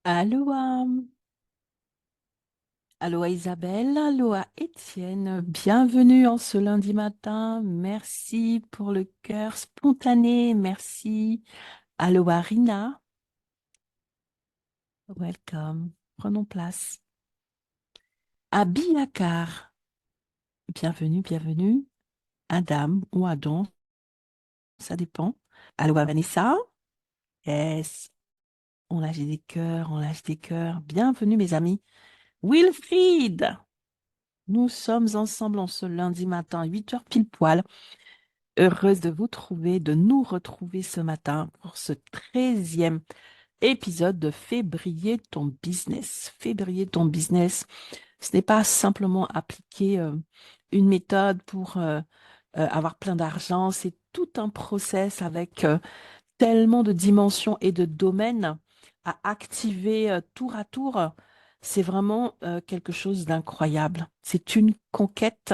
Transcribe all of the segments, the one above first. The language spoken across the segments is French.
Aloha, aloha Isabelle, aloha Étienne, bienvenue en ce lundi matin. Merci pour le cœur spontané, merci. Aloha Rina, welcome. Prenons place. Abiyakar, bienvenue, bienvenue. Adam ou Adam, ça dépend. Aloha Vanessa, yes. On lâche des cœurs, on lâche des cœurs. Bienvenue mes amis. Wilfried, nous sommes ensemble en ce lundi matin, 8 heures pile poil. Heureuse de vous trouver, de nous retrouver ce matin pour ce 13e épisode de Fais briller ton business. Fais briller ton business. Ce n'est pas simplement appliquer une méthode pour avoir plein d'argent. C'est tout un process avec tellement de dimensions et de domaines à activer tour à tour. C'est vraiment quelque chose d'incroyable. C'est une conquête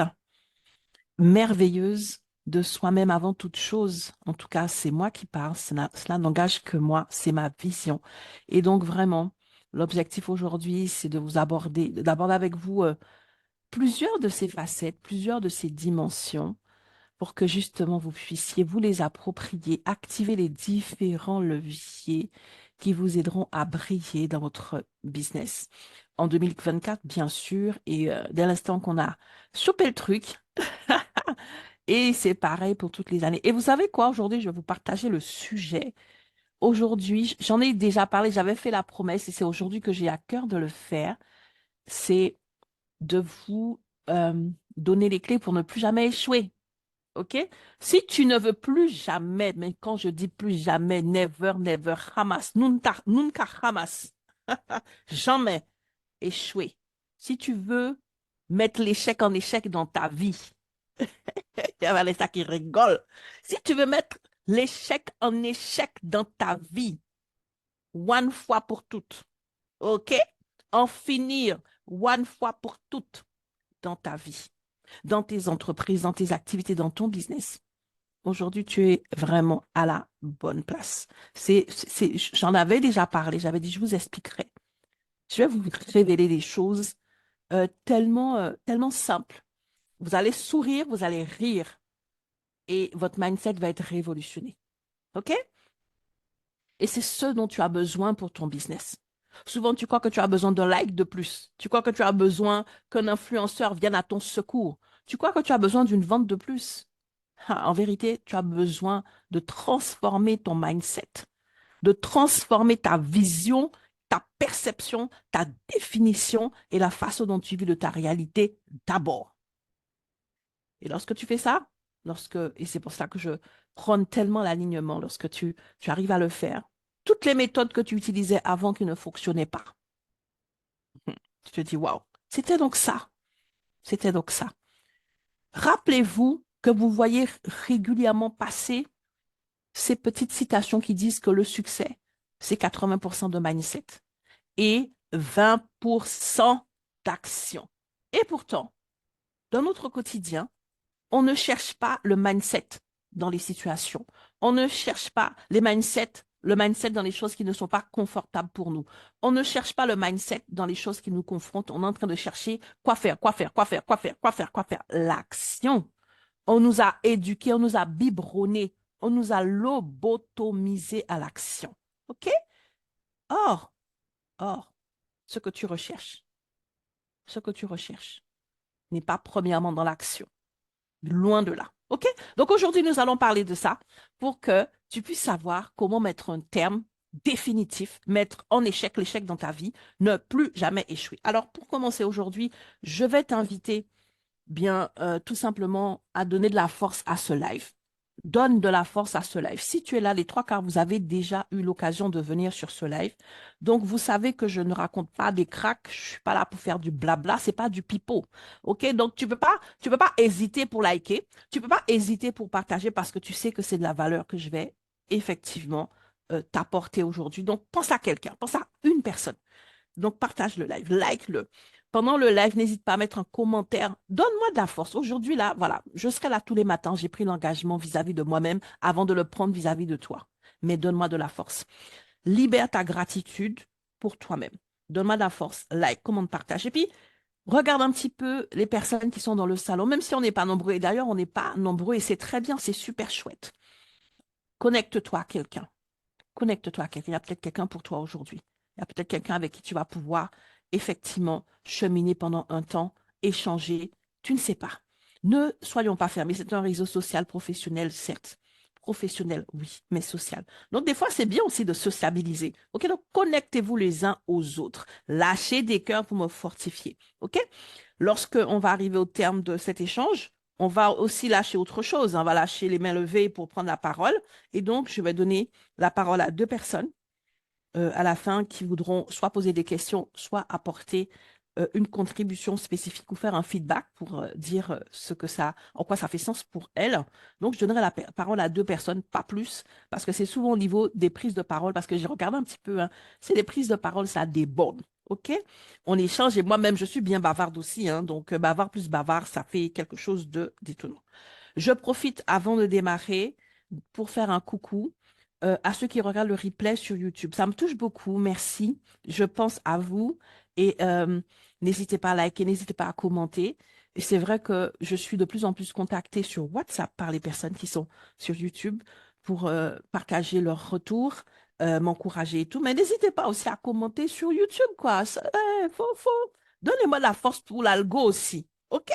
merveilleuse de soi-même avant toute chose. En tout cas, c'est moi qui parle, cela n'engage que moi, c'est ma vision. Et donc vraiment, l'objectif aujourd'hui, c'est de vous d'aborder avec vous plusieurs de ces facettes, plusieurs de ces dimensions pour que justement vous puissiez vous les approprier, activer les différents leviers qui vous aideront à briller dans votre business. En 2024, bien sûr, et dès l'instant qu'on a chopé le truc, et c'est pareil pour toutes les années. Et vous savez quoi, aujourd'hui, je vais vous partager le sujet. Aujourd'hui, j'en ai déjà parlé, j'avais fait la promesse et c'est aujourd'hui que j'ai à cœur de le faire. C'est de vous donner les clés pour ne plus jamais échouer. OK? Si tu ne veux plus jamais, mais quand je dis plus jamais, never, never, Hamas, nunca Hamas, jamais échouer. Si tu veux mettre l'échec en échec dans ta vie, il y a Vanessa qui rigole. Si tu veux mettre l'échec en échec dans ta vie, one fois pour toutes, OK? En finir one fois pour toutes dans ta vie, dans tes entreprises, dans tes activités, dans ton business. Aujourd'hui, tu es vraiment à la bonne place. J'en avais déjà parlé, j'avais dit, je vous expliquerai. Je vais vous révéler des choses tellement simples. Vous allez sourire, vous allez rire et votre mindset va être révolutionné. OK? Et c'est ce dont tu as besoin pour ton business. Souvent, tu crois que tu as besoin d'un like de plus. Tu crois que tu as besoin qu'un influenceur vienne à ton secours. Tu crois que tu as besoin d'une vente de plus. En vérité, tu as besoin de transformer ton mindset, de transformer ta vision, ta perception, ta définition et la façon dont tu vis de ta réalité d'abord. Et lorsque tu fais ça, et c'est pour ça que je prône tellement l'alignement, lorsque tu arrives à le faire, toutes les méthodes que tu utilisais avant qui ne fonctionnaient pas, tu te dis, waouh, c'était donc ça, c'était donc ça. Rappelez-vous que vous voyez régulièrement passer ces petites citations qui disent que le succès, c'est 80% de mindset et 20% d'action. Et pourtant, dans notre quotidien, on ne cherche pas le mindset dans les situations. On ne cherche pas le mindset dans les choses qui ne sont pas confortables pour nous. On ne cherche pas le mindset dans les choses qui nous confrontent. On est en train de chercher quoi faire, quoi faire, quoi faire, quoi faire, quoi faire, quoi faire. L'action. On nous a éduqués, on nous a biberonnés, on nous a lobotomisés à l'action. OK? Or, or, ce que tu recherches, ce que tu recherches n'est pas premièrement dans l'action. Loin de là. OK? Donc aujourd'hui, nous allons parler de ça pour que tu puisses savoir comment mettre un terme définitif, mettre en échec l'échec dans ta vie, ne plus jamais échouer. Alors, pour commencer aujourd'hui, je vais t'inviter bien tout simplement à donner de la force à ce live. Donne de la force à ce live. Si tu es là, les trois quarts, vous avez déjà eu l'occasion de venir sur ce live. Donc, vous savez que je ne raconte pas des cracks. Je suis pas là pour faire du blabla. C'est pas du pipeau. OK? Donc, tu peux pas hésiter pour liker. Tu peux pas hésiter pour partager parce que tu sais que c'est de la valeur que je vais effectivement t'apporter aujourd'hui. Donc, pense à quelqu'un. Pense à une personne. Donc, partage le live, like-le. Pendant le live, n'hésite pas à mettre un commentaire. Donne-moi de la force. Aujourd'hui, là, voilà, je serai là tous les matins. J'ai pris l'engagement vis-à-vis de moi-même avant de le prendre vis-à-vis de toi. Mais donne-moi de la force. Libère ta gratitude pour toi-même. Donne-moi de la force, like, commande, partage. Et puis, regarde un petit peu les personnes qui sont dans le salon, même si on n'est pas nombreux. Et d'ailleurs, on n'est pas nombreux et c'est très bien, c'est super chouette. Connecte-toi à quelqu'un. Connecte-toi à quelqu'un. Il y a peut-être quelqu'un pour toi aujourd'hui. Il y a peut-être quelqu'un avec qui tu vas pouvoir effectivement cheminer pendant un temps, échanger. Tu ne sais pas. Ne soyons pas fermés. C'est un réseau social professionnel, certes. Professionnel, oui, mais social. Donc, des fois, c'est bien aussi de sociabiliser. OK? Donc, connectez-vous les uns aux autres. Lâchez des cœurs pour me fortifier. OK? Lorsque on va arriver au terme de cet échange, on va aussi lâcher autre chose. On va lâcher les mains levées pour prendre la parole. Et donc, je vais donner la parole à deux personnes à la fin qui voudront soit poser des questions, soit apporter une contribution spécifique ou faire un feedback pour dire ce que ça, en quoi ça fait sens pour elles. Donc, je donnerai la parole à deux personnes, pas plus, parce que c'est souvent au niveau des prises de parole, parce que j'ai regardé un petit peu, hein, c'est les prises de parole, ça déborde. OK? On échange et moi-même, je suis bien bavarde aussi, hein, donc bavard plus bavard, ça fait quelque chose de d'étonnant. Je profite avant de démarrer pour faire un coucou à ceux qui regardent le replay sur YouTube. Ça me touche beaucoup, merci. Je pense à vous et n'hésitez pas à liker, n'hésitez pas à commenter. Et c'est vrai que je suis de plus en plus contactée sur WhatsApp par les personnes qui sont sur YouTube pour partager leurs retours, m'encourager et tout. Mais n'hésitez pas aussi à commenter sur YouTube, quoi. Donnez-moi de la force pour l'algo aussi, OK?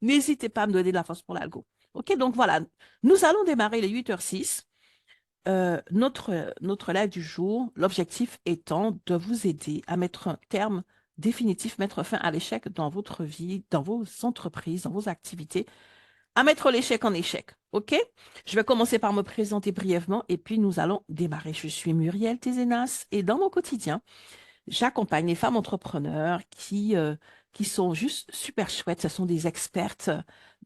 N'hésitez pas à me donner de la force pour l'algo. OK, donc voilà, nous allons démarrer les 8h06. Notre live du jour, l'objectif étant de vous aider à mettre un terme définitif, mettre fin à l'échec dans votre vie, dans vos entreprises, dans vos activités, à mettre l'échec en échec. OK? Je vais commencer par me présenter brièvement et puis nous allons démarrer. Je suis Muriel Tézénas et dans mon quotidien, j'accompagne les femmes entrepreneurs qui sont juste super chouettes. Ce sont des expertes,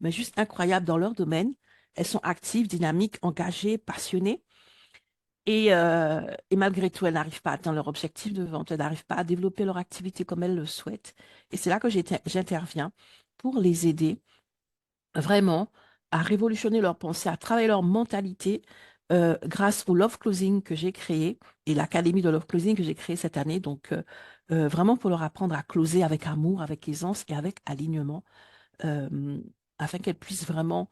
mais juste incroyables dans leur domaine. Elles sont actives, dynamiques, engagées, passionnées. Et malgré tout, elles n'arrivent pas à atteindre leur objectif de vente. Elles n'arrivent pas à développer leur activité comme elles le souhaitent. Et c'est là que j'interviens pour les aider vraiment à révolutionner leur pensée, à travailler leur mentalité grâce au Love Closing que j'ai créé et l'Académie de Love Closing que j'ai créée cette année. Donc, vraiment pour leur apprendre à closer avec amour, avec aisance et avec alignement, euh, afin qu'elles puissent vraiment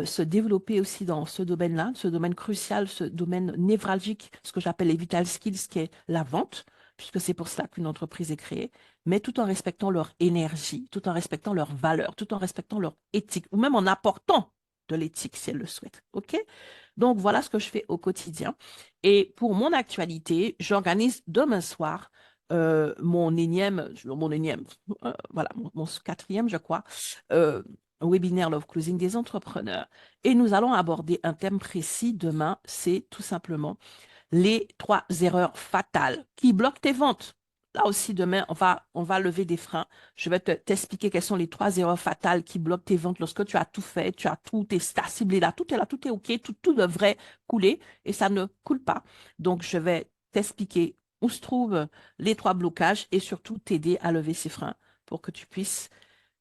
se développer aussi dans ce domaine-là, ce domaine crucial, ce domaine névralgique, ce que j'appelle les vital skills, qui est la vente, puisque c'est pour cela qu'une entreprise est créée, mais tout en respectant leur énergie, tout en respectant leurs valeurs, tout en respectant leur éthique, ou même en apportant de l'éthique si elles le souhaitent. OK? Donc, voilà ce que je fais au quotidien. Et pour mon actualité, j'organise demain soir voilà, mon quatrième, je crois, euh, webinaire Love Closing des entrepreneurs. Et nous allons aborder un thème précis demain, c'est tout simplement les 3 erreurs fatales qui bloquent tes ventes. Là aussi, demain, on va lever des freins. Je vais t'expliquer quelles sont les 3 erreurs fatales qui bloquent tes ventes lorsque tu as tout fait, tu as tout, t'as ciblé là, tout est OK, tout devrait couler et ça ne coule pas. Donc, je vais t'expliquer où se trouvent les 3 blocages et surtout t'aider à lever ces freins pour que tu puisses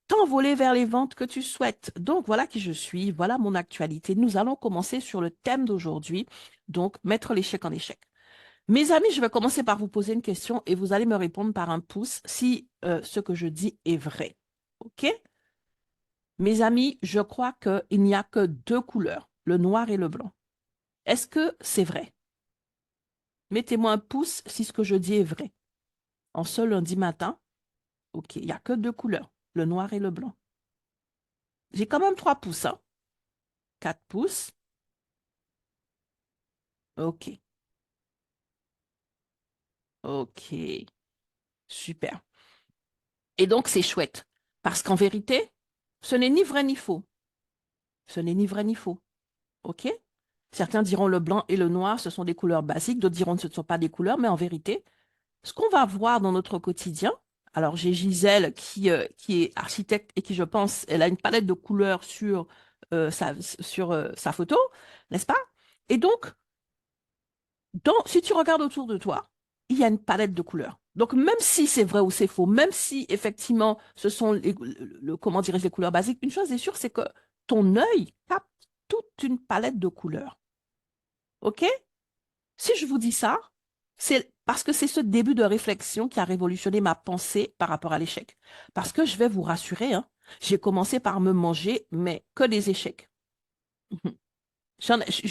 t'envoler vers les ventes que tu souhaites. Donc, voilà qui je suis, voilà mon actualité. Nous allons commencer sur le thème d'aujourd'hui, donc mettre l'échec en échec. Mes amis, je vais commencer par vous poser une question et vous allez me répondre par un pouce si ce que je dis est vrai. OK? Mes amis, je crois qu'il n'y a que 2 couleurs, le noir et le blanc. Est-ce que c'est vrai? Mettez-moi un pouce si ce que je dis est vrai. En ce lundi matin, OK, il n'y a que 2 couleurs, le noir et le blanc. J'ai quand même 3 pouces, hein? 4 pouces. OK, OK, super. Et donc, c'est chouette. Parce qu'en vérité, ce n'est ni vrai ni faux. Ce n'est ni vrai ni faux. OK? Certains diront le blanc et le noir, ce sont des couleurs basiques. D'autres diront que ce ne sont pas des couleurs. Mais en vérité, ce qu'on va voir dans notre quotidien, alors j'ai Gisèle qui est architecte et qui, je pense, elle a une palette de couleurs sur sa photo, n'est-ce pas? Et donc, si tu regardes autour de toi, il y a une palette de couleurs. Donc, même si c'est vrai ou c'est faux, même si effectivement ce sont comment dirais-je, les couleurs basiques, une chose est sûre, c'est que ton œil capte toute une palette de couleurs. OK? Si je vous dis ça, c'est Parce que c'est ce début de réflexion qui a révolutionné ma pensée par rapport à l'échec. Parce que je vais vous rassurer, hein, j'ai commencé par me manger, mais que des échecs.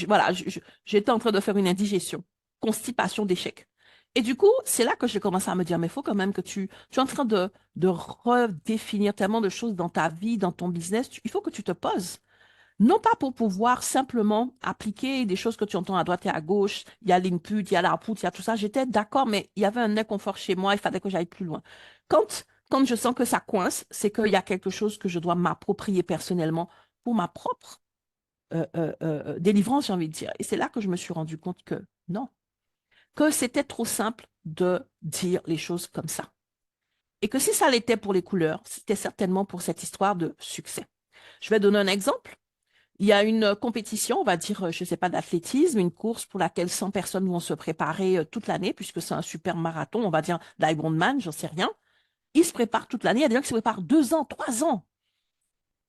Voilà, j'étais en train de faire une indigestion, constipation d'échecs. Et du coup, c'est là que j'ai commencé à me dire, mais il faut quand même que tu es en train de redéfinir tellement de choses dans ta vie, dans ton business. Il faut que tu te poses. Non pas pour pouvoir simplement appliquer des choses que tu entends à droite et à gauche. Il y a l'input, il y a l'output, il y a tout ça. J'étais d'accord, mais il y avait un inconfort chez moi. Il fallait que j'aille plus loin. Quand je sens que ça coince, c'est qu'il y a quelque chose que je dois m'approprier personnellement pour ma propre délivrance, j'ai envie de dire. Et c'est là que je me suis rendu compte que non, que c'était trop simple de dire les choses comme ça. Et que si ça l'était pour les couleurs, c'était certainement pour cette histoire de succès. Je vais donner un exemple. Il y a une compétition, on va dire, je ne sais pas, d'athlétisme, une course pour laquelle 100 personnes vont se préparer toute l'année, puisque c'est un super marathon, on va dire d'Ironman, j'en sais rien. Ils se préparent toute l'année. Il y a des gens qui se préparent 2 ans, 3 ans.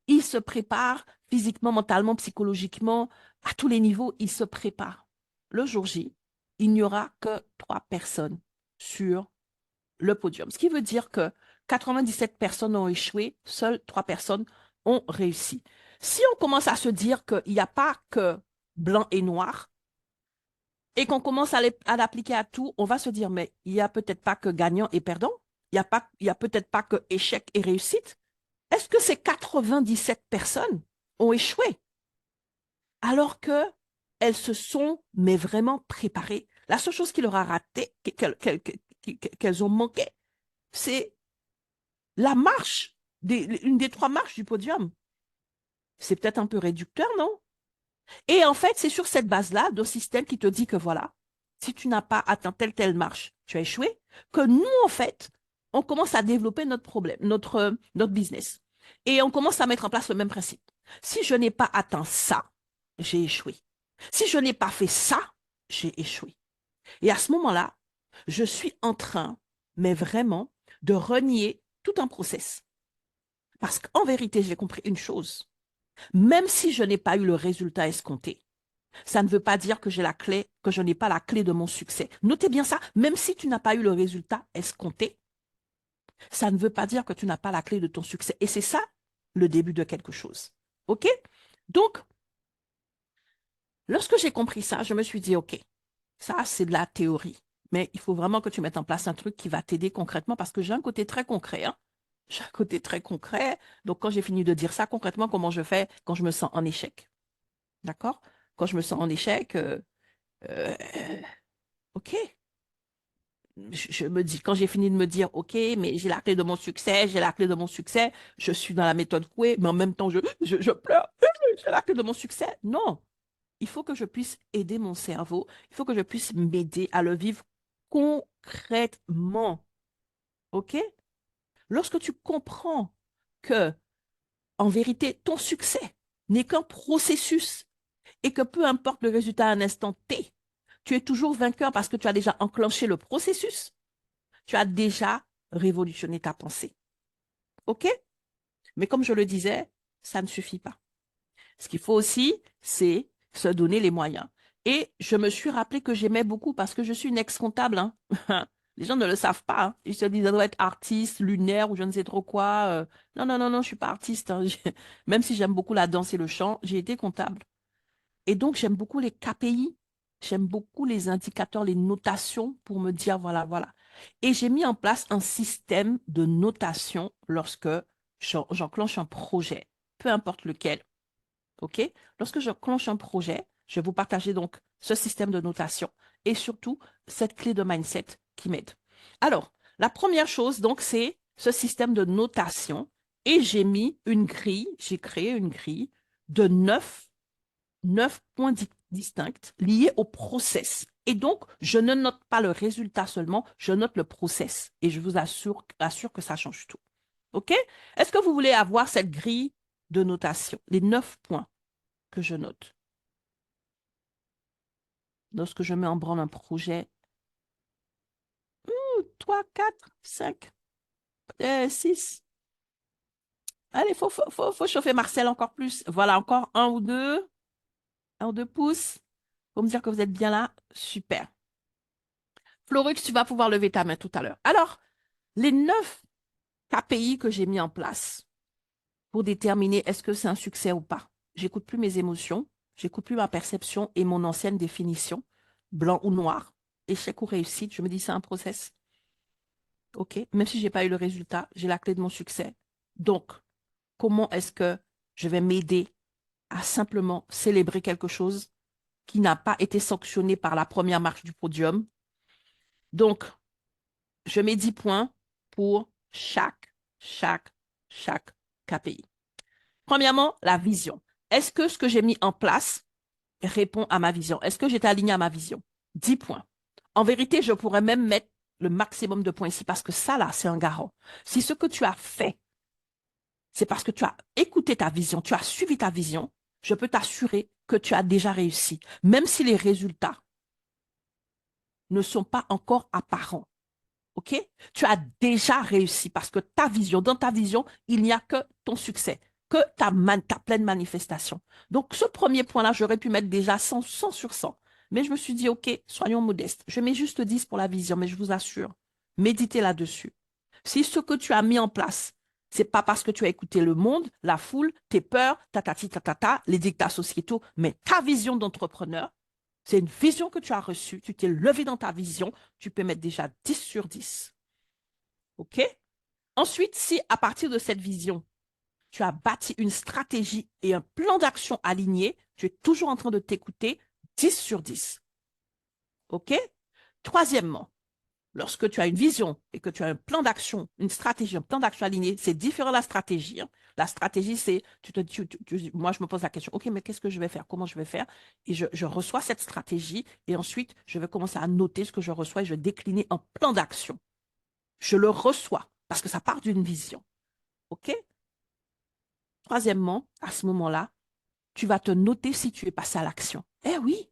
Ils se préparent physiquement, mentalement, psychologiquement, à tous les niveaux, ils se préparent. Le jour J, il n'y aura que 3 personnes sur le podium. Ce qui veut dire que 97 personnes ont échoué, seules 3 personnes ont réussi. Si on commence à se dire qu'il n'y a pas que blanc et noir et qu'on commence à l'appliquer à tout, on va se dire, mais il n'y a peut-être pas que gagnant et perdant, il y a peut-être pas que échec et réussite. Est-ce que ces 97 personnes ont échoué alors que elles se sont, mais vraiment préparées? La seule chose qui leur a raté, qu'elles ont manqué, c'est la marche, une des 3 marches du podium. C'est peut-être un peu réducteur, non? Et en fait, c'est sur cette base-là, d'un système qui te dit que voilà, si tu n'as pas atteint telle marche, tu as échoué, que nous, en fait, on commence à développer notre problème, notre business. Et on commence à mettre en place le même principe. Si je n'ai pas atteint ça, j'ai échoué. Si je n'ai pas fait ça, j'ai échoué. Et à ce moment-là, je suis en train, mais vraiment, de renier tout un process. Parce qu'en vérité, j'ai compris une chose. Même si je n'ai pas eu le résultat escompté, ça ne veut pas dire que j'ai la clé, que je n'ai pas la clé de mon succès. Notez bien ça, même si tu n'as pas eu le résultat escompté, ça ne veut pas dire que tu n'as pas la clé de ton succès. Et c'est ça le début de quelque chose. OK? Donc, lorsque j'ai compris ça, je me suis dit, OK, ça, c'est de la théorie. Mais il faut vraiment que tu mettes en place un truc qui va t'aider concrètement parce que j'ai un côté très concret, hein. J'ai un côté très concret. Donc, quand j'ai fini de dire ça, concrètement, comment je fais quand je me sens en échec? D'accord? Quand je me sens en échec, euh, OK. Je me dis, quand j'ai fini de me dire, OK, mais j'ai la clé de mon succès, j'ai la clé de mon succès, je suis dans la méthode Coué, mais en même temps, je pleure, j'ai la clé de mon succès. Non, il faut que je puisse aider mon cerveau, il faut que je puisse m'aider à le vivre concrètement. OK? Lorsque tu comprends que, en vérité, ton succès n'est qu'un processus et que peu importe le résultat à un instant T, tu es toujours vainqueur parce que tu as déjà enclenché le processus, tu as déjà révolutionné ta pensée. OK? Mais comme je le disais, ça ne suffit pas. Ce qu'il faut aussi, c'est se donner les moyens. Et je me suis rappelé que j'aimais beaucoup parce que je suis une ex-comptable, hein. Les gens ne le savent pas, hein. Ils se disent, ça doit être artiste, lunaire ou je ne sais trop quoi. Non, non, non, non, je suis pas artiste, hein. Même si j'aime beaucoup la danse et le chant, j'ai été comptable. Et donc, j'aime beaucoup les KPI, j'aime beaucoup les indicateurs, les notations pour me dire, voilà, voilà. Et j'ai mis en place un système de notation lorsque j'enclenche un projet, peu importe lequel. OK? Lorsque j'enclenche un projet, je vais vous partager donc ce système de notation et surtout cette clé de mindset qui m'aide. Alors, la première chose, donc, c'est ce système de notation et j'ai mis une grille, j'ai créé une grille de 9 points distincts liés au process. Et donc, je ne note pas le résultat seulement, je note le process. Et je vous assure que ça change tout. OK? Est-ce que vous voulez avoir cette grille de notation, les 9 points que je note lorsque je mets en branle un projet? 3, 4, 5, 6. Allez, faut chauffer Marcel encore plus. Voilà, encore un ou deux pouces. Pour me dire que vous êtes bien là. Super. Florux, tu vas pouvoir lever ta main tout à l'heure. Alors, les 9 KPI que j'ai mis en place pour déterminer est-ce que c'est un succès ou pas. J'écoute plus mes émotions, j'écoute plus ma perception et mon ancienne définition, blanc ou noir, échec ou réussite. Je me dis c'est un process. OK? Même si j'ai pas eu le résultat, j'ai la clé de mon succès. Donc, comment est-ce que je vais m'aider à simplement célébrer quelque chose qui n'a pas été sanctionné par la première marche du podium? Donc, je mets 10 points pour chaque, chaque KPI. Premièrement, la vision. Est-ce que ce que j'ai mis en place répond à ma vision? Est-ce que j'étais aligné à ma vision? 10 points. En vérité, je pourrais même mettre le maximum de points ici parce que ça, là, c'est un garant. Si ce que tu as fait, c'est parce que tu as écouté ta vision, tu as suivi ta vision, je peux t'assurer que tu as déjà réussi, même si les résultats ne sont pas encore apparents. OK? Tu as déjà réussi parce que ta vision, dans ta vision, il n'y a que ton succès, que ta pleine manifestation. Donc, ce premier point-là, j'aurais pu mettre déjà 100 sur 100. Mais je me suis dit, OK, soyons modestes. Je mets juste 10 pour la vision, mais je vous assure, méditez là-dessus. Si ce que tu as mis en place, c'est pas parce que tu as écouté le monde, la foule, tes peurs, les dictats sociétaux, mais ta vision d'entrepreneur, c'est une vision que tu as reçue, tu t'es levé dans ta vision, tu peux mettre déjà 10 sur 10. OK? Ensuite, si à partir de cette vision, tu as bâti une stratégie et un plan d'action aligné, tu es toujours en train de t'écouter, 10 sur 10. OK? Troisièmement, lorsque tu as une vision et que tu as un plan d'action, une stratégie, un plan d'action aligné, c'est différent de la stratégie. Hein. La stratégie, c'est, moi, je me pose la question, OK, mais qu'est-ce que je vais faire? Comment je vais faire? Et je reçois cette stratégie et ensuite, je vais commencer à noter ce que je reçois et je vais décliner en plan d'action. Je le reçois parce que ça part d'une vision. OK? Troisièmement, à ce moment-là, tu vas te noter si tu es passé à l'action. Eh oui,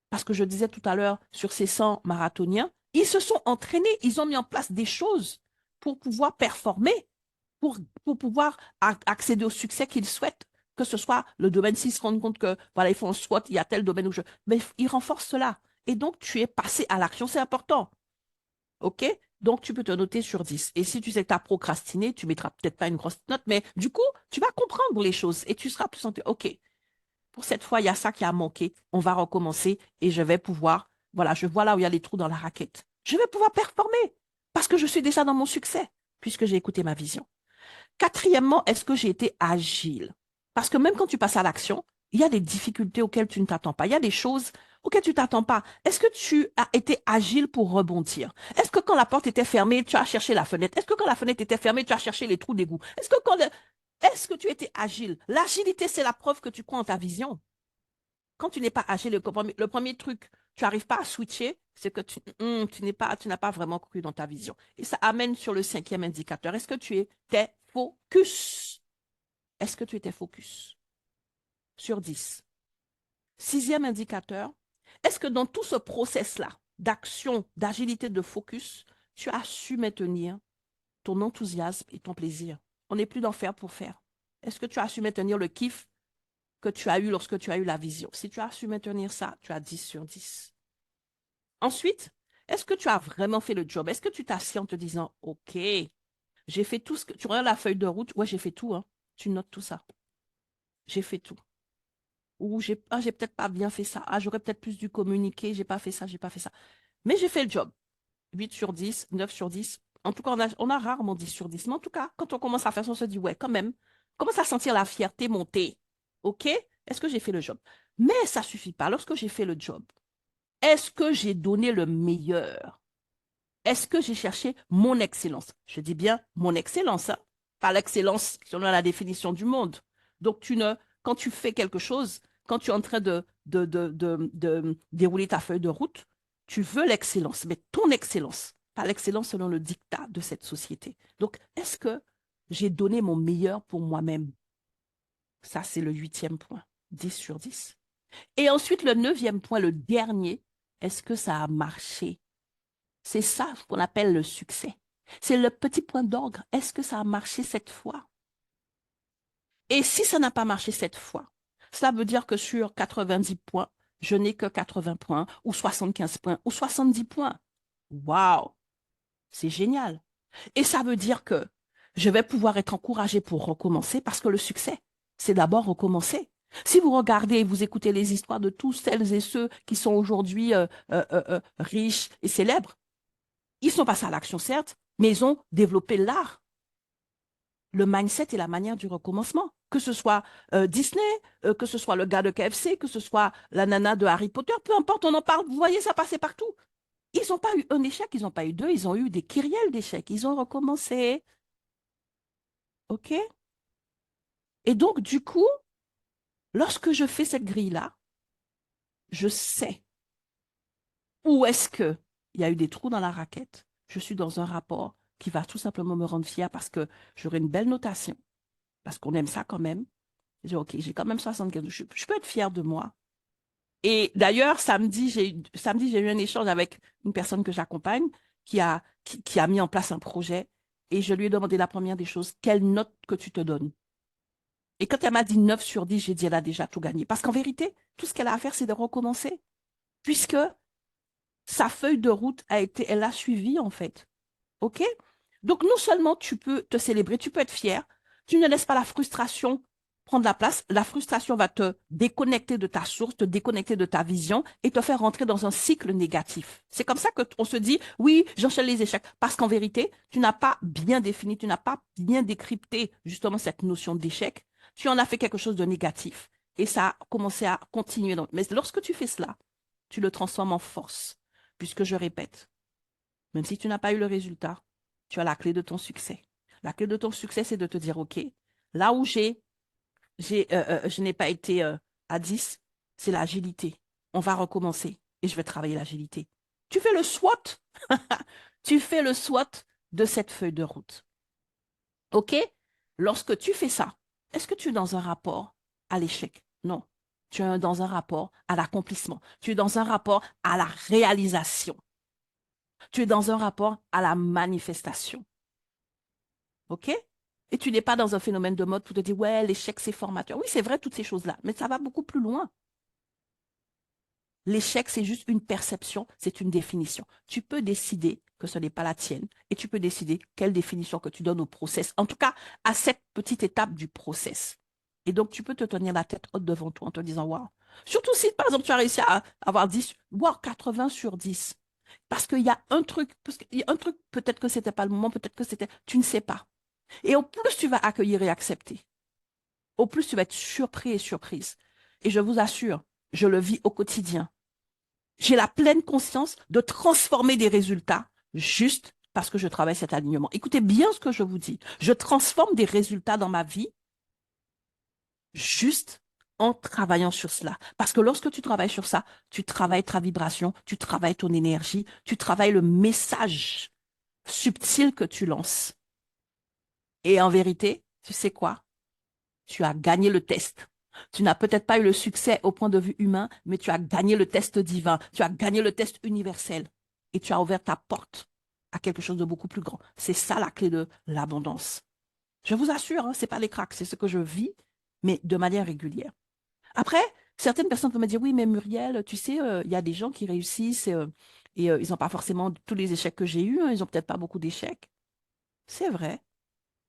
parce que je disais tout à l'heure sur ces 100 marathoniens, ils se sont entraînés, ils ont mis en place des choses pour pouvoir performer, pour pouvoir accéder au succès qu'ils souhaitent, que ce soit le domaine, s'ils se rendent compte que, voilà, ils font un SWOT, il y a tel domaine où je... Mais ils renforcent cela. Et donc, tu es passé à l'action, c'est important. OK? Donc, tu peux te noter sur 10. Et si tu sais que tu as procrastiné, tu ne mettras peut-être pas une grosse note, mais du coup, tu vas comprendre les choses et tu seras plus en... OK, pour cette fois, il y a ça qui a manqué. On va recommencer et je vais pouvoir, voilà, je vois là où il y a les trous dans la raquette. Je vais pouvoir performer parce que je suis déjà dans mon succès puisque j'ai écouté ma vision. Quatrièmement, est-ce que j'ai été agile? Parce que même quand tu passes à l'action, il y a des difficultés auxquelles tu ne t'attends pas. Il y a des choses auxquelles tu ne t'attends pas. Est-ce que tu as été agile pour rebondir? Est-ce que quand la porte était fermée, tu as cherché la fenêtre? Est-ce que quand la fenêtre était fermée, tu as cherché les trous d'égout? Est-ce que tu étais agile? L'agilité, c'est la preuve que tu crois en ta vision. Quand tu n'es pas agile, le premier truc, tu n'arrives pas à switcher, c'est que tu n'as pas vraiment cru dans ta vision. Et ça amène sur le cinquième indicateur. Est-ce que tu étais focus? Est-ce que tu étais focus? Sur 10. Sixième indicateur, est-ce que dans tout ce process-là d'action, d'agilité, de focus, tu as su maintenir ton enthousiasme et ton plaisir? On n'est plus d'en faire pour faire. Est-ce que tu as su maintenir le kiff que tu as eu lorsque tu as eu la vision? Si tu as su maintenir ça, tu as 10 sur 10. Ensuite, est-ce que tu as vraiment fait le job? Est-ce que tu t'assieds en te disant, OK, j'ai fait tout ce que... Tu regardes la feuille de route, ouais, j'ai fait tout, hein. Tu notes tout ça. J'ai fait tout. Ou j'ai peut-être pas bien fait ça. Ah, j'aurais peut-être plus dû communiquer, j'ai pas fait ça, j'ai pas fait ça. Mais j'ai fait le job. 8 sur 10, 9 sur 10. En tout cas, on a rarement 10 sur 10. Mais en tout cas, quand on commence à faire ça, on se dit, ouais, quand même, on commence à sentir la fierté monter. OK? Est-ce que j'ai fait le job? Mais ça suffit pas. Lorsque j'ai fait le job, est-ce que j'ai donné le meilleur? Est-ce que j'ai cherché mon excellence? Je dis bien mon excellence, hein? Pas l'excellence selon la définition du monde. Donc, quand tu fais quelque chose, quand tu es en train de dérouler ta feuille de route, tu veux l'excellence, mais ton excellence, pas l'excellence selon le dictat de cette société. Donc, est-ce que j'ai donné mon meilleur pour moi-même? Ça, c'est le huitième point, 10 sur 10. Et ensuite, le neuvième point, le dernier, est-ce que ça a marché? C'est ça qu'on appelle le succès. C'est le petit point d'orgue. Est-ce que ça a marché cette fois? Et si ça n'a pas marché cette fois, cela veut dire que sur 90 points, je n'ai que 80 points, ou 75 points, ou 70 points. Waouh, c'est génial. Et ça veut dire que je vais pouvoir être encouragée pour recommencer parce que le succès, c'est d'abord recommencer. Si vous regardez et vous écoutez les histoires de tous celles et ceux qui sont aujourd'hui riches et célèbres, ils sont passés à l'action, certes, mais ils ont développé l'art, le mindset et la manière du recommencement. Que ce soit Disney, que ce soit le gars de KFC, que ce soit la nana de Harry Potter, peu importe, on en parle, vous voyez ça passer partout. Ils n'ont pas eu un échec, ils n'ont pas eu deux, ils ont eu des kyrielles d'échecs. Ils ont recommencé. OK? Et donc, du coup, lorsque je fais cette grille-là, je sais où est-ce que il y a eu des trous dans la raquette. Je suis dans un rapport qui va tout simplement me rendre fière parce que j'aurai une belle notation, parce qu'on aime ça quand même. Je dis, OK, j'ai quand même 75. Je peux être fière de moi. Et d'ailleurs, samedi, j'ai eu un échange avec une personne que j'accompagne qui a mis en place un projet et je lui ai demandé la première des choses, quelle note que tu te donnes? Et quand elle m'a dit 9 sur 10, j'ai dit, elle a déjà tout gagné. Parce qu'en vérité, tout ce qu'elle a à faire, c'est de recommencer. Puisque sa feuille de route a été, elle l'a suivie, en fait. OK? Donc, non seulement tu peux te célébrer, tu peux être fier, tu ne laisses pas la frustration prendre la place. La frustration va te déconnecter de ta source, te déconnecter de ta vision et te faire rentrer dans un cycle négatif. C'est comme ça qu'on se dit, oui, j'enchaîne les échecs. Parce qu'en vérité, tu n'as pas bien défini, tu n'as pas bien décrypté justement cette notion d'échec. Tu en as fait quelque chose de négatif. Et ça a commencé à continuer. Mais lorsque tu fais cela, tu le transformes en force. Puisque je répète, même si tu n'as pas eu le résultat, tu as la clé de ton succès. La clé de ton succès, c'est de te dire, OK, là où je n'ai pas été à 10, c'est l'agilité. On va recommencer et je vais travailler l'agilité. Tu fais le SWOT. Tu fais le SWOT de cette feuille de route. OK? Lorsque tu fais ça, est-ce que tu es dans un rapport à l'échec? Non. Tu es dans un rapport à l'accomplissement. Tu es dans un rapport à la réalisation. Tu es dans un rapport à la manifestation. OK? Et tu n'es pas dans un phénomène de mode pour te dire, ouais, l'échec, c'est formateur. Oui, c'est vrai, toutes ces choses-là, mais ça va beaucoup plus loin. L'échec, c'est juste une perception, c'est une définition. Tu peux décider que ce n'est pas la tienne et tu peux décider quelle définition que tu donnes au process, en tout cas à cette petite étape du process. Et donc, tu peux te tenir la tête haute devant toi en te disant, waouh. Surtout si, par exemple, tu as réussi à avoir 10, voire 80 sur 10. Parce qu'il y a un truc, parce qu'il y a un truc, peut-être que c'était pas le moment, peut-être que c'était, tu ne sais pas. Et au plus tu vas accueillir et accepter, au plus tu vas être surpris et surprise. Et je vous assure, je le vis au quotidien. J'ai la pleine conscience de transformer des résultats juste parce que je travaille cet alignement. Écoutez bien ce que je vous dis. Je transforme des résultats dans ma vie juste en travaillant sur cela. Parce que lorsque tu travailles sur ça, tu travailles ta vibration, tu travailles ton énergie, tu travailles le message subtil que tu lances. Et en vérité, tu sais quoi? Tu as gagné le test. Tu n'as peut-être pas eu le succès au point de vue humain, mais tu as gagné le test divin. Tu as gagné le test universel. Et tu as ouvert ta porte à quelque chose de beaucoup plus grand. C'est ça la clé de l'abondance. Je vous assure, hein, ce n'est pas les cracks, c'est ce que je vis, mais de manière régulière. Après, certaines personnes peuvent me dire, oui, mais Muriel, tu sais, il y a des gens qui réussissent et ils n'ont pas forcément tous les échecs que j'ai eus, hein, ils n'ont peut-être pas beaucoup d'échecs. C'est vrai.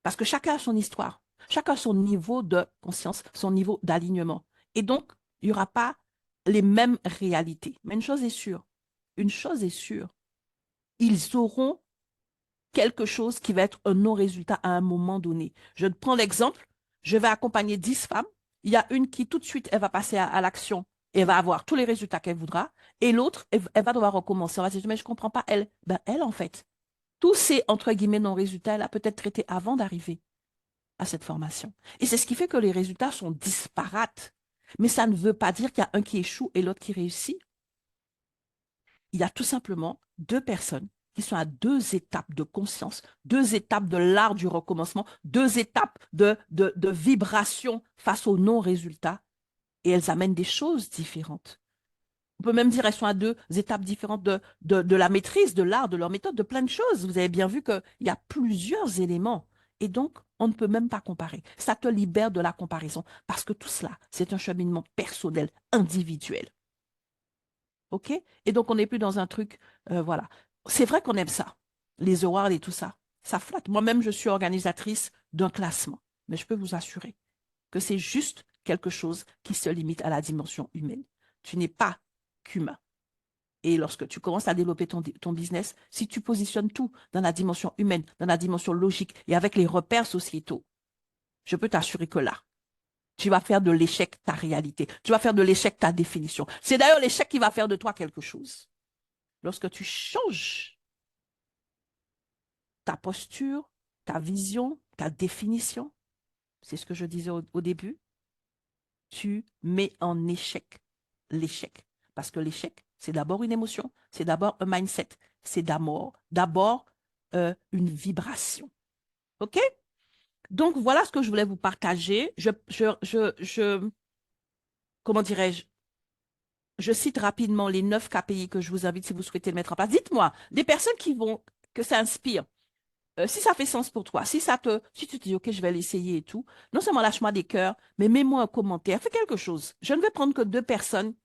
Parce que chacun a son histoire, chacun a son niveau de conscience, son niveau d'alignement. Et donc, il n'y aura pas les mêmes réalités. Mais une chose est sûre, ils auront quelque chose qui va être un non-résultat à un moment donné. Je prends l'exemple, je vais accompagner 10 femmes. Il y a une qui tout de suite, elle va passer à l'action et elle va avoir tous les résultats qu'elle voudra. Et l'autre, elle va devoir recommencer. On va se dire, mais je ne comprends pas, elle. Ben, elle, en fait, tous ces, entre guillemets, non-résultats, elle a peut-être traité avant d'arriver à cette formation. Et c'est ce qui fait que les résultats sont disparates. Mais ça ne veut pas dire qu'il y a un qui échoue et l'autre qui réussit. Il y a tout simplement deux personnes qui sont à deux étapes de conscience, deux étapes de l'art du recommencement, deux étapes de vibration face aux non-résultats. Et elles amènent des choses différentes. On peut même dire qu'elles sont à deux étapes différentes de la maîtrise, de l'art, de leur méthode, de plein de choses. Vous avez bien vu qu'il y a plusieurs éléments. Et donc, on ne peut même pas comparer. Ça te libère de la comparaison parce que tout cela, c'est un cheminement personnel, individuel. OK? Et donc, on n'est plus dans un truc, voilà. C'est vrai qu'on aime ça, les awards et tout ça. Ça flatte. Moi-même, je suis organisatrice d'un classement. Mais je peux vous assurer que c'est juste quelque chose qui se limite à la dimension humaine. Tu n'es pas qu'humain. Et lorsque tu commences à développer ton business, si tu positionnes tout dans la dimension humaine, dans la dimension logique et avec les repères sociétaux, je peux t'assurer que là, tu vas faire de l'échec ta réalité. Tu vas faire de l'échec ta définition. C'est d'ailleurs l'échec qui va faire de toi quelque chose. Lorsque tu changes ta posture, ta vision, ta définition, c'est ce que je disais au début, tu mets en échec l'échec. Parce que l'échec, c'est d'abord une émotion, c'est d'abord un mindset, c'est d'abord une vibration. OK? Donc, voilà ce que je voulais vous partager. Comment dirais-je? Je cite rapidement les 9 KPI que je vous invite si vous souhaitez le mettre en place. Dites-moi, des personnes que ça inspire, si ça fait sens pour toi, si tu te dis, OK, je vais l'essayer et tout, non seulement lâche-moi des cœurs, mais mets-moi un commentaire, fais quelque chose. Je ne vais prendre que 2 personnes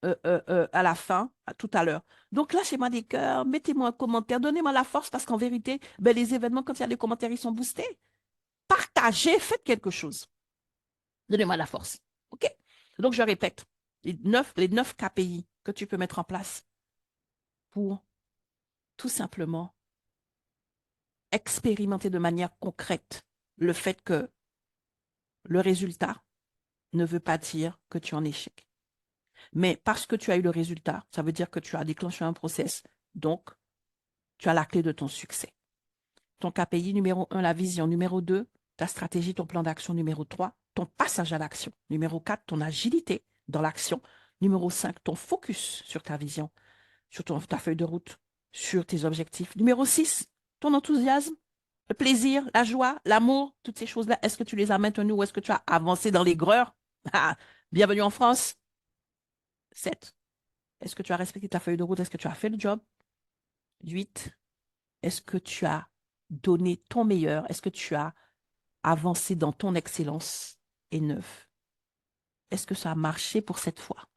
à la fin, tout à l'heure. Donc, lâchez-moi des cœurs, mettez-moi un commentaire, donnez-moi la force parce qu'en vérité, ben, les événements, quand il y a des commentaires, ils sont boostés. Partagez, faites quelque chose. Donnez-moi la force. OK? Donc, je répète, les neuf KPI que tu peux mettre en place pour tout simplement expérimenter de manière concrète le fait que le résultat ne veut pas dire que tu es en échec. Mais parce que tu as eu le résultat, ça veut dire que tu as déclenché un process. Donc, tu as la clé de ton succès. Ton KPI numéro 1, la vision. Numéro 2, ta stratégie, ton plan d'action. Numéro 3, ton passage à l'action. Numéro 4, ton agilité dans l'action. Numéro 5, ton focus sur ta vision, sur ta feuille de route, sur tes objectifs. Numéro 6, ton enthousiasme, le plaisir, la joie, l'amour, toutes ces choses-là. Est-ce que tu les as maintenues ou est-ce que tu as avancé dans l'aigreur? Ah, bienvenue en France. 7. Est-ce que tu as respecté ta feuille de route? Est-ce que tu as fait le job? 8. Est-ce que tu as donné ton meilleur? Est-ce que tu as avancé dans ton excellence? Et 9. Est-ce que ça a marché pour cette fois?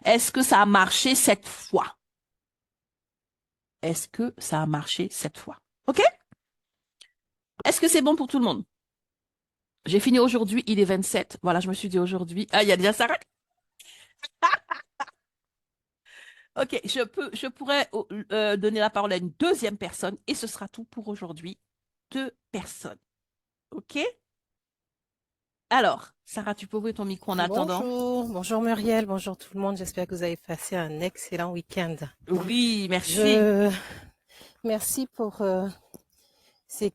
Est-ce que ça a marché cette fois? Est-ce que ça a marché cette fois? OK? Est-ce que c'est bon pour tout le monde? J'ai fini aujourd'hui, il est 27. Voilà, je me suis dit aujourd'hui. Ah, il y a déjà Sarah. OK, je pourrais donner la parole à une deuxième personne et ce sera tout pour aujourd'hui. 2 personnes. OK? Alors, Sarah, tu peux ouvrir ton micro en attendant? Bonjour Muriel, bonjour tout le monde. J'espère que vous avez passé un excellent week-end. Oui, merci. Merci pour ces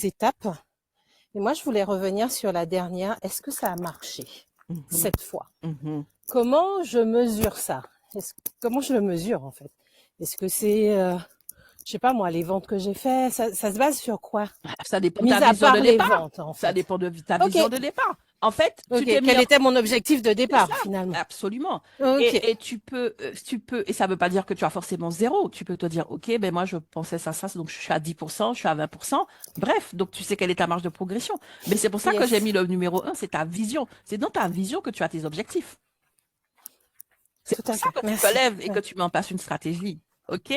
étapes. Et moi, je voulais revenir sur la dernière. Est-ce que ça a marché Mhm, cette fois? mhm. Comment je mesure ça? Comment je le mesure en fait? Est-ce que c'est, je sais pas moi, les ventes que j'ai faites, ça se base sur quoi? Ça dépend de ta Mis à vision de part les départ. ventes en Ça fait. dépend de ta Ok, vision de départ. En fait, tu t'es ok. mis Quel en... était mon objectif de C'est ça, départ finalement? absolument. Ok. Et tu peux, et ça ne veut pas dire que tu as forcément zéro. Tu peux te dire, OK, ben moi, je pensais ça, donc je suis à 10%, je suis à 20%. Bref, donc tu sais quelle est ta marge de progression. Mais c'est pour ça que j'ai Yes. mis le numéro 1, c'est ta vision. C'est dans ta vision que tu as tes objectifs. C'est Tout pour à ça fait. que tu te Merci. lèves et que tu mets en place une stratégie. OK?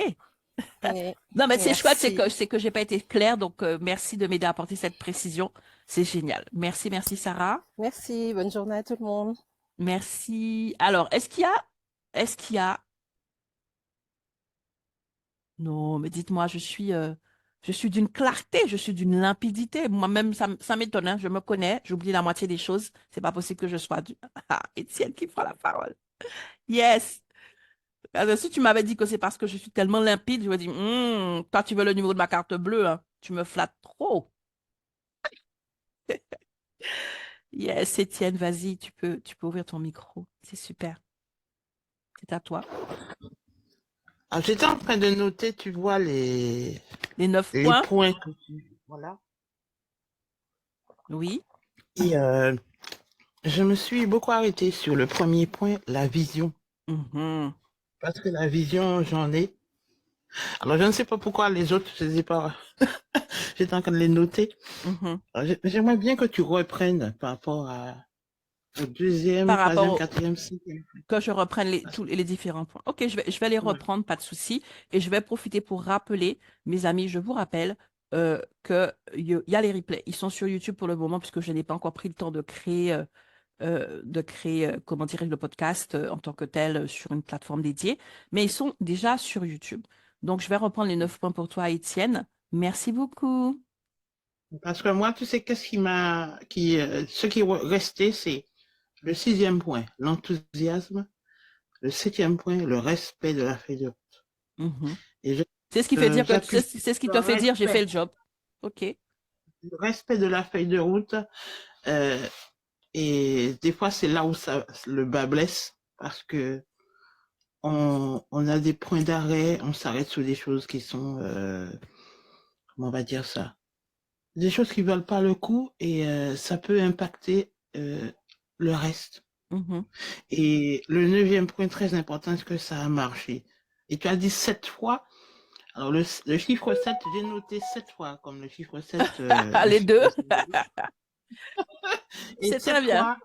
Oui, Non, mais c'est chouette, merci. c'est que j'ai pas été claire, donc merci de m'aider à apporter cette précision. C'est génial. Merci, merci Sarah. Merci. Bonne journée à tout le monde. Merci. Alors, est-ce qu'il y a, non, mais dites-moi, je suis d'une clarté, je suis d'une limpidité. Moi-même, ça m'étonne, hein. Je me connais, j'oublie la moitié des choses. C'est pas possible que je sois Ah, Étienne qui prend la parole. Yes. Alors, si tu m'avais dit que c'est parce que je suis tellement limpide, je me dis, toi, tu veux le numéro de ma carte bleue, hein. Tu me flattes trop. Yes, Étienne, vas-y, tu peux ouvrir ton micro. C'est super. C'est à toi. Ah, j'étais en train de noter, tu vois, Les 9 points? points que tu... Voilà. Oui. Et je me suis beaucoup arrêtée sur le premier point, la vision. Mhm, Parce que la vision, j'en ai. Alors, je ne sais pas pourquoi les autres, je les ai pas... J'étais en train de les noter. mhm. Alors, j'aimerais bien que tu reprennes par rapport à Au deuxième, par rapport troisième, au, quatrième, cinquième. que je reprenne tous les différents points. Ok, je vais les Ouais. reprendre, pas de souci. Et je vais profiter pour rappeler, mes amis, je vous rappelle que y a les replays. Ils sont sur YouTube pour le moment, puisque je n'ai pas encore pris le temps de créer, comment dirais-je, le podcast en tant que tel sur une plateforme dédiée. Mais ils sont déjà sur YouTube. Donc, je vais reprendre les 9 points pour toi, Étienne. Merci beaucoup. Parce que moi, tu sais, ce qui est resté, c'est le sixième point, l'enthousiasme. Le septième point, le respect de la feuille de route. Mhm. Et C'est ce qui fait dire que j'appuie c'est ce qui le te fait dire j'ai fait respect, le job. OK. le respect de la feuille de route. euh, et des fois, c'est là où le bas blesse parce que on a des points d'arrêt, on s'arrête sur des choses qui sont, comment on va dire ça, des choses qui valent pas le coup et ça peut impacter le reste. Mhm. Et le neuvième point très important, est-ce que ça a marché? Et tu as dit 7 fois. Alors, le chiffre 7, j'ai noté 7 fois comme le chiffre 7, le Les chiffre deux. Et C'est très 7 bien. fois,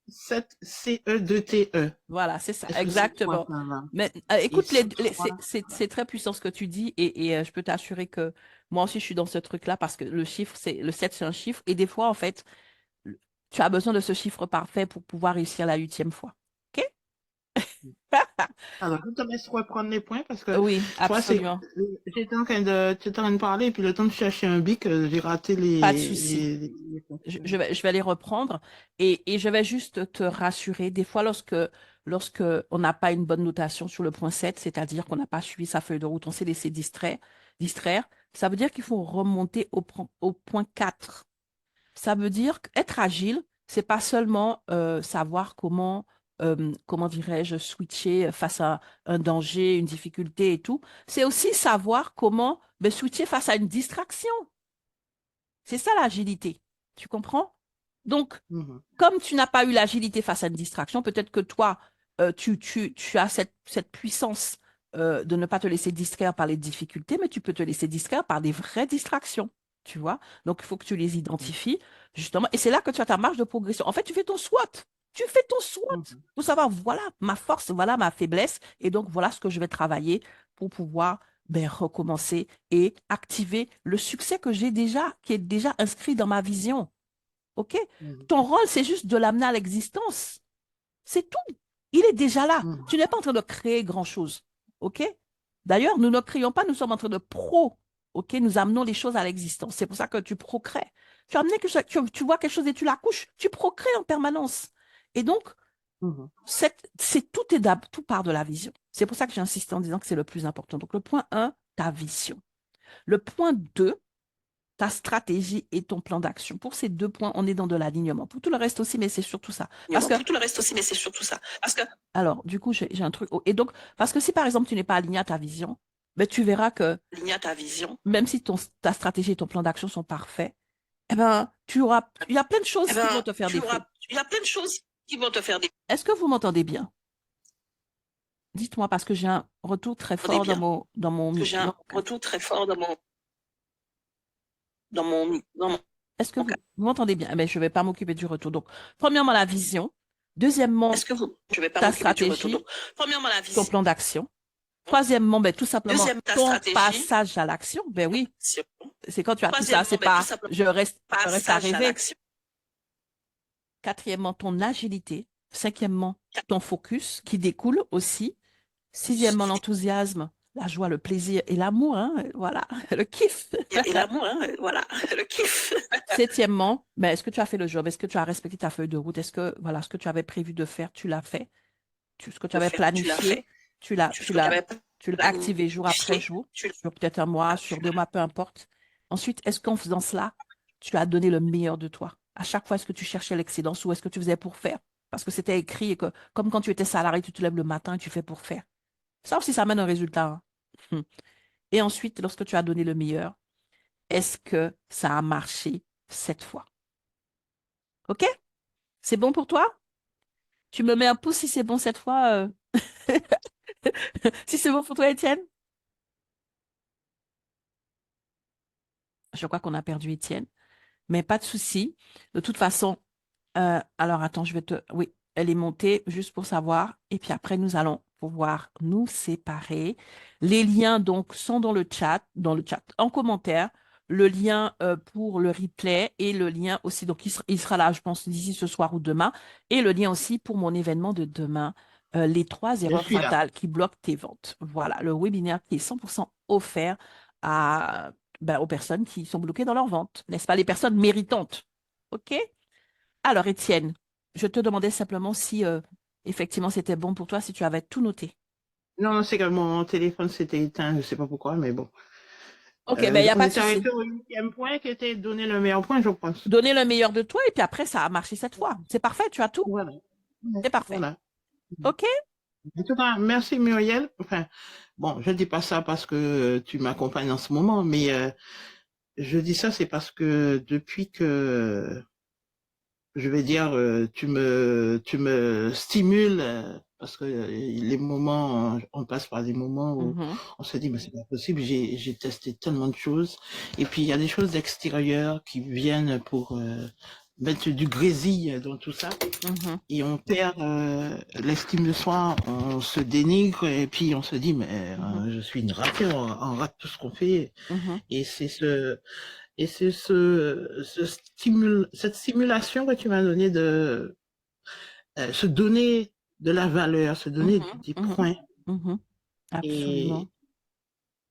7 CE2TE. Voilà, c'est ça, Est-ce que 7 fois exactement. ça va? Mais Et écoute, 7 fois, c'est très puissant ce que tu dis et je peux t'assurer que moi aussi je suis dans ce truc-là parce que le 7 c'est un chiffre et des fois en fait, tu as besoin de ce chiffre parfait pour pouvoir réussir la 8e fois. OK? alors, je te laisse reprendre les points parce que, Oui, tu vois, absolument. tu étais en train de parler et puis le temps de chercher un bic, j'ai raté Pas de souci. les Je vais les reprendre et je vais juste te rassurer. Des fois, lorsque on n'a pas une bonne notation sur le point 7, c'est-à-dire qu'on n'a pas suivi sa feuille de route, on s'est laissé distraire, ça veut dire qu'il faut remonter au point 4. Ça veut dire qu'être agile, c'est pas seulement savoir comment dirais-je, switcher face à un danger, une difficulté et tout. C'est aussi savoir comment switcher face à une distraction. C'est ça l'agilité. Tu comprends? Donc, Mhm. comme tu n'as pas eu l'agilité face à une distraction, peut-être que toi, tu as cette puissance de ne pas te laisser distraire par les difficultés, mais tu peux te laisser distraire par des vraies distractions. Tu vois? Donc, il faut que tu les identifies, justement. Et c'est là que tu as ta marge de progression. En fait, tu fais ton SWOT. Tu fais ton SWOT Mhm. pour savoir, voilà ma force, voilà ma faiblesse. Et donc, voilà ce que je vais travailler pour pouvoir recommencer et activer le succès que j'ai déjà, qui est déjà inscrit dans ma vision. OK? Mhm. Ton rôle, c'est juste de l'amener à l'existence. C'est tout. Il est déjà là. Mhm. Tu n'es pas en train de créer grand-chose. OK? D'ailleurs, nous ne créons pas, nous sommes en train de OK? Nous amenons les choses à l'existence. C'est pour ça que tu procrées. Tu as amené que tu vois quelque chose et tu l'accouches. Tu procrées en permanence. Et donc, Mhm. tout part de la vision. C'est pour ça que j'insiste en disant que c'est le plus important. Donc, le point 1, ta vision. Le point 2, ta stratégie et ton plan d'action. Pour ces 2 points, on est dans de l'alignement. Pour tout le reste aussi, mais c'est surtout ça. Parce que, Pour tout le reste aussi, mais c'est surtout ça. Parce que, alors, du coup, j'ai un truc. Et donc, parce que si par exemple, tu n'es pas aligné à ta vision, tu verras que il y a ta vision, même si ta stratégie et ton plan d'action sont parfaits, il y a plein de eh choses qui vont ben, te faire défaut. il y a plein de choses qui vont te faire Est-ce que vous m'entendez bien? Dites-moi parce que j'ai un retour très des fort bien. Parce que dans j'ai un mon casque. retour très fort dans mon Est-ce que cas. vous m'entendez bien? Je ne vais pas m'occuper du retour. Donc, premièrement, la vision. Deuxièmement, Je vais pas ta m'occuper du retour. Donc, stratégie, premièrement, la ton vision. plan d'action. Troisièmement, tout simplement, Deuxième, ta ton stratégie. passage à l'action. Ben oui, c'est quand tu as tout ça, c'est Troisièmement, tout pas simplement, je reste à passage à rêver. l'action. Quatrièmement, ton agilité. Cinquièmement, ton focus qui découle aussi. Sixièmement, l'enthousiasme, la joie, le plaisir et l'amour, hein, voilà, le kiff. Et l'amour, hein, voilà, le kiff. Septièmement, est-ce que tu as fait le job? Est-ce que tu as respecté ta feuille de route? Est-ce que, voilà, ce que tu avais prévu de faire, tu l'as fait? Ce que tu De avais faire, tu l'as planifié, fait. tu l'as, Ce tu que tu l'as, avais tu l'as activé jour après planifié, jour, tu sur peut-être un mois, sur 2 mois, peu importe. Ensuite, est-ce qu'en faisant cela, tu as donné le meilleur de toi? À chaque fois, est-ce que tu cherchais l'excellence ou est-ce que tu faisais pour faire? Parce que c'était écrit et que, comme quand tu étais salarié, tu te lèves le matin et tu fais pour faire. Ça aussi, ça amène un résultat, hein. Et ensuite, lorsque tu as donné le meilleur, est-ce que ça a marché cette fois? OK? C'est bon pour toi? Tu me mets un pouce si c'est bon cette fois. Si c'est bon pour toi, Étienne? Je crois qu'on a perdu Étienne, mais pas de souci. De toute façon, Alors, attends, je vais te... Oui, elle est montée juste pour savoir. Et puis après, nous allons pouvoir nous séparer. Les liens, donc, sont dans le chat, en commentaire. Le lien pour le replay et le lien aussi, donc il sera là, je pense, d'ici ce soir ou demain. Et le lien aussi pour mon événement de demain, les 3 erreurs suis là. fatales qui bloquent tes ventes. Voilà, le webinaire qui est 100% offert à, ben, aux personnes qui sont bloquées dans leurs ventes, n'est-ce pas? Les personnes méritantes. OK? Alors, Étienne, je te demandais simplement si effectivement c'était bon pour toi, si tu avais tout noté. Non, c'est que mon téléphone s'était éteint, je sais pas pourquoi, mais bon. OK, ben il n'y a On pas de était souci. arrêté au 8e point qui était donner le meilleur point, je pense. Donnez le meilleur de toi et puis après, ça a marché cette fois. C'est parfait, tu as tout. Voilà. Ouais, C'est parfait. voilà. OK? En tout cas, merci Muriel. Enfin, bon, je dis pas ça parce que tu m'accompagnes en ce moment, mais je dis ça, c'est parce que depuis que, je vais dire, tu me stimules, parce que les moments, on passe par des moments où Mhm, on se dit, mais c'est pas possible, j'ai testé tellement de choses. Et puis, il y a des choses extérieures qui viennent pour mettre du grésil dans tout ça. mhm, Et on perd l'estime de soi, on se dénigre et puis on se dit mais mhm, je suis une ratée, on rate tout ce qu'on fait. mhm, Et cette stimulation que tu m'as donné de se donner de la valeur, se donner mhm, des mhm, points mhm. Absolument.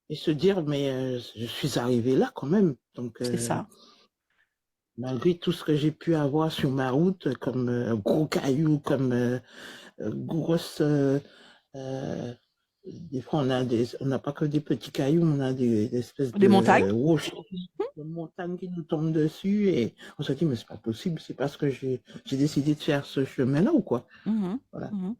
et, et se dire mais je suis arrivé là quand même. Donc C'est ça. malgré tout ce que j'ai pu avoir sur ma route comme gros cailloux, comme grosse des fois, on n'a pas que des petits cailloux, on a des espèces Des montagnes? de rochers, de montagnes qui nous tombent dessus et on se dit, mais c'est pas possible, c'est parce que j'ai décidé de faire ce chemin-là ou quoi. Mhm, Voilà. mhm.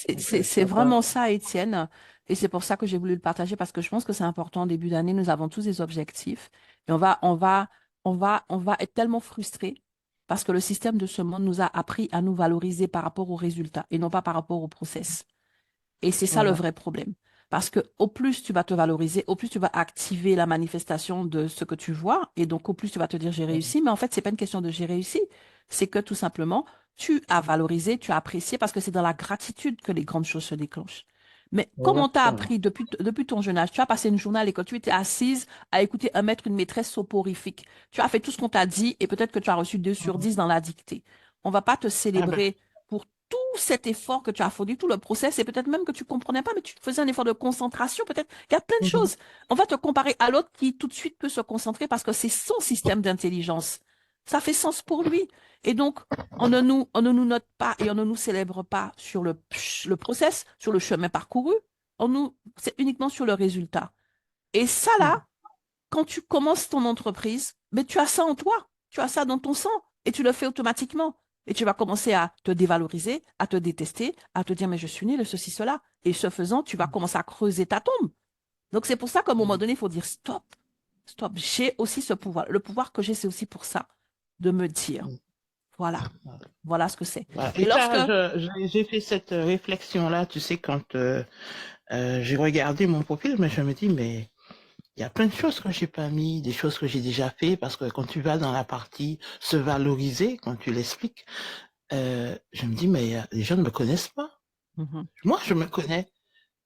Donc, C'est ça va. vraiment ça, Étienne. Et c'est pour ça que j'ai voulu le partager parce que je pense que c'est important. Au début d'année, nous avons tous des objectifs et on va être tellement frustrés parce que le système de ce monde nous a appris à nous valoriser par rapport aux résultats et non pas par rapport au process. Et c'est ça le Voilà. vrai problème. Parce que au plus tu vas te valoriser, au plus tu vas activer la manifestation de ce que tu vois. Et donc, au plus tu vas te dire j'ai réussi. Mais en fait, c'est pas une question de j'ai réussi. C'est que tout simplement, tu as valorisé, tu as apprécié parce que c'est dans la gratitude que les grandes choses se déclenchent. Mais comme on t'a Exactement. appris depuis ton jeune âge, tu as passé une journée à l'école, tu étais assise à écouter un maître, une maîtresse soporifique. Tu as fait tout ce qu'on t'a dit et peut-être que tu as reçu 2/10 dans la dictée. On va pas te Ah ben, célébrer pour tout cet effort que tu as fourni, tout le process, et peut-être même que tu comprenais pas, mais tu faisais un effort de concentration, peut-être. Il y a plein de mhm, choses. On va te comparer à l'autre qui tout de suite peut se concentrer parce que c'est son système d'intelligence. Ça fait sens pour lui. Et donc, on ne nous note pas et on ne nous célèbre pas sur le process, sur le chemin parcouru. C'est uniquement sur le résultat. Et ça, mhm, là, quand tu commences ton entreprise, mais tu as ça en toi, tu as ça dans ton sang et tu le fais automatiquement. Et tu vas commencer à te dévaloriser, à te détester, à te dire, mais je suis nul de ceci, cela. Et ce faisant, tu vas commencer à creuser ta tombe. Donc c'est pour ça qu'à un moment donné, il faut dire, stop, stop, j'ai aussi ce pouvoir. Le pouvoir que j'ai, c'est aussi pour ça, de me dire, mhm. voilà, voilà ce que c'est. Voilà. Et Et lorsque... ça, j'ai fait cette réflexion-là, tu sais, quand j'ai regardé mon profil, mais je me dis, mais il y a plein de choses que j'ai pas mis, des choses que j'ai déjà fait, parce que quand tu vas dans la partie se valoriser, quand tu l'expliques, je me dis, mais les gens ne me connaissent pas. Mhm, Moi, je me connais,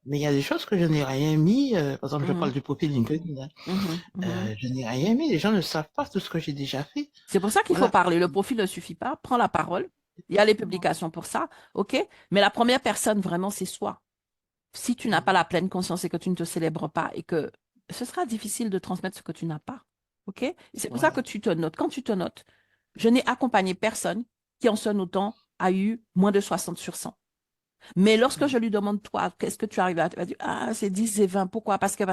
mais il y a des choses que je n'ai rien mis. Par exemple, je mhm, parle du profil LinkedIn, hein. mhm, mhm. Je n'ai rien mis. Les gens ne savent pas tout ce que j'ai déjà fait. C'est pour ça qu'il faut Voilà. parler. Le profil ne suffit pas. Prends la parole. Il y a les publications pour ça, OK? Mais la première personne, vraiment, c'est soi. Si tu n'as pas la pleine conscience et que tu ne te célèbres pas et que ce sera difficile de transmettre ce que tu n'as pas. OK? C'est pour ça que Voilà. tu te notes. Quand tu te notes, je n'ai accompagné personne qui, en se notant, a eu moins de 60 sur 100. Mais lorsque je lui demande, toi, qu'est-ce que tu arrives à... Tu vas dire, ah, c'est 10 et 20. Pourquoi? Parce que.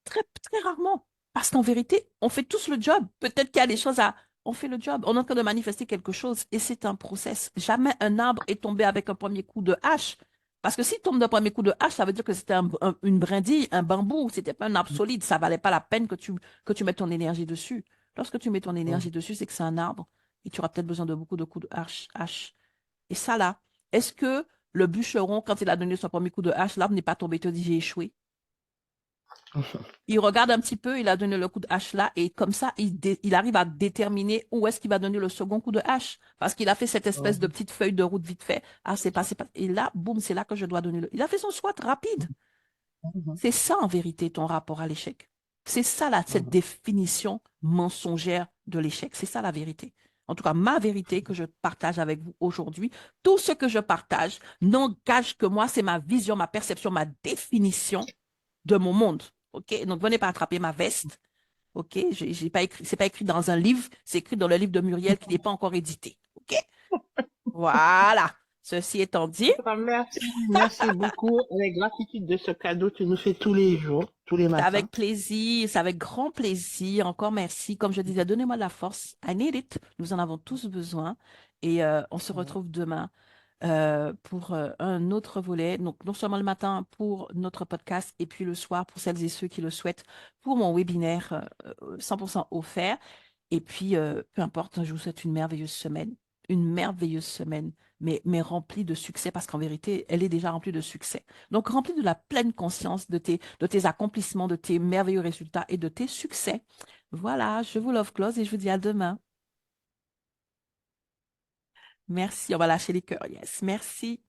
Très, très rarement. Parce qu'en vérité, on fait tous le job. Peut-être qu'il y a des choses à... On fait le job. On est en train de manifester quelque chose et c'est un process. Jamais un arbre est tombé avec un premier coup de hache. Parce que s'il tombe d'un premier coup de hache, ça veut dire que c'était une brindille, un bambou. C'était pas un arbre solide. Ça valait pas la peine que tu mettes ton énergie dessus. Lorsque tu mets ton énergie dessus, c'est que c'est un arbre et tu auras peut-être besoin de beaucoup de coups de hache. Et ça là, est-ce que le bûcheron, quand il a donné son premier coup de hache, l'arbre n'est pas tombé et te dit j'ai échoué? Il regarde un petit peu, il a donné le coup de hache là, et comme ça, il arrive à déterminer où est-ce qu'il va donner le second coup de hache. Parce qu'il a fait cette espèce de Mhm. petite feuille de route vite fait. Ah, c'est pas. Et là, boum, c'est là que je dois donner le. Il a fait son SWOT rapide. Mhm. C'est ça, en vérité, ton rapport à l'échec. C'est ça, là, cette Mhm. définition mensongère de l'échec. C'est ça, la vérité. En tout cas, ma vérité que je partage avec vous aujourd'hui, tout ce que je partage n'engage que moi, c'est ma vision, ma perception, ma définition de mon monde. OK? Donc, venez pas attraper ma veste. OK? J'ai pas écrit, c'est pas écrit dans un livre, c'est écrit dans le livre de Muriel qui n'est pas encore édité. OK? Voilà. Ceci étant dit, En tout cas, merci beaucoup. Avec gratitude de ce cadeau que tu nous fais tous les jours, tous les c'est matins. avec plaisir, c'est avec grand plaisir. Encore merci. Comme je disais, donnez-moi de la force. I need it. Nous en avons tous besoin. Et on se Mhm. retrouve demain pour un autre volet. Donc, non seulement le matin pour notre podcast et puis le soir pour celles et ceux qui le souhaitent pour mon webinaire 100% offert. Et puis, peu importe, je vous souhaite une merveilleuse semaine, mais remplie de succès parce qu'en vérité, elle est déjà remplie de succès. Donc, remplie de la pleine conscience de tes accomplissements, de tes merveilleux résultats et de tes succès. Voilà, je vous love close et je vous dis à demain. Merci, on va lâcher les cœurs. Yes, merci.